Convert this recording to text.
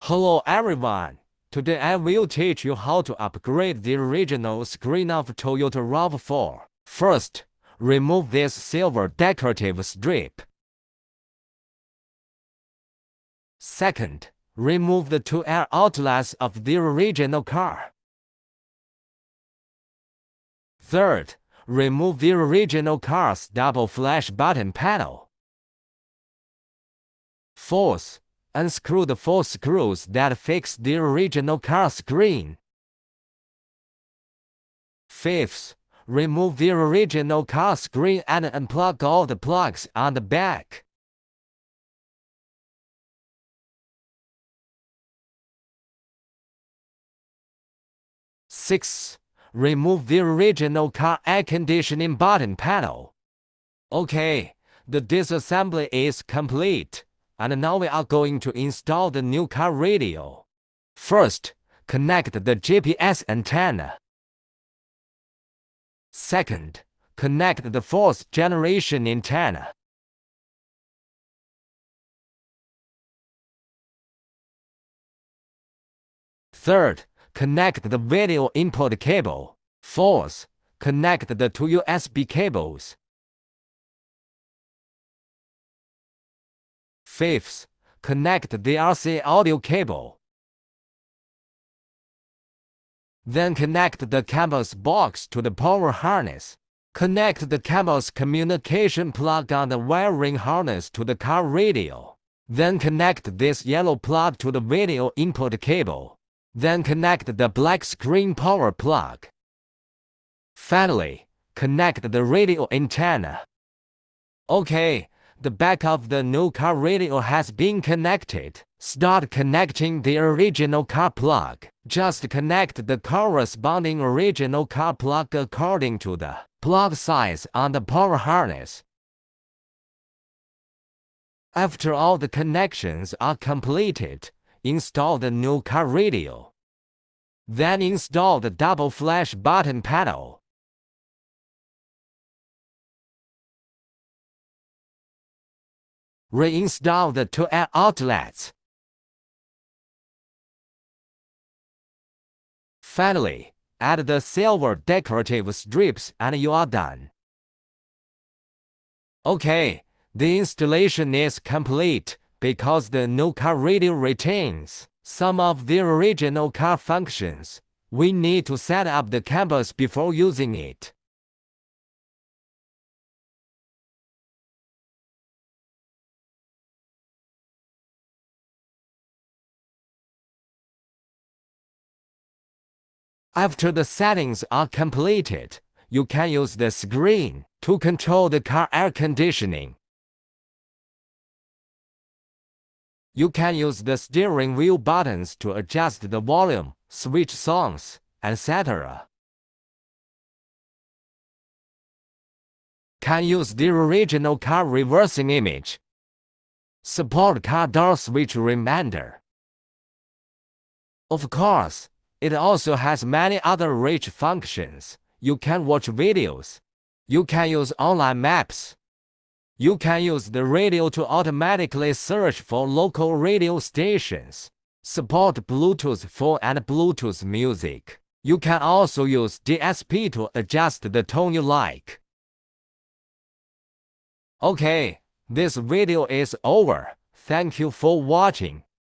Hello everyone, today I will teach you how to upgrade the original screen of Toyota RAV4. First, remove this silver decorative strip. Second, remove the two air outlets of the original car. Third, remove the original car's double flash button panel. Fourth, unscrew the 4 screws that fix the original car screen. Fifth, remove the original car screen and unplug all the plugs on the back. Sixth, remove the original car air conditioning button panel. Okay, the disassembly is complete. And now we are going to install the new car radio. First, connect the GPS antenna. Second, connect the 4th generation antenna. Third, connect the video input cable. Fourth, connect the 2 USB cables. Fifth, connect the RC audio cable. Then connect the Canbus box to the power harness. Connect the Canbus communication plug on the wiring harness to the car radio. Then connect this yellow plug to the video input cable. Then connect the black screen power plug. Finally, connect the radio antenna. Okay. The back of the new car radio has been connected. Start connecting the original car plug. Just connect the corresponding original car plug according to the plug size on the power harness. After all the connections are completed, install the new car radio. Then install the double flash button panel. Reinstall the 2 air outlets. Finally, add the silver decorative strips and you are done. Okay, the installation is complete because the new car radio retains some of the original car functions. We need to set up the Canbus before using it. After the settings are completed, you can use the screen to control the car air conditioning. You can use the steering wheel buttons to adjust the volume, switch songs, etc. Can use the original car reversing image. Support car door switch reminder. Of course, it also has many other rich functions. You can watch videos. You can use online maps. You can use the radio to automatically search for local radio stations. Support Bluetooth phone and Bluetooth music. You can also use DSP to adjust the tone you like. Okay, this video is over. Thank you for watching.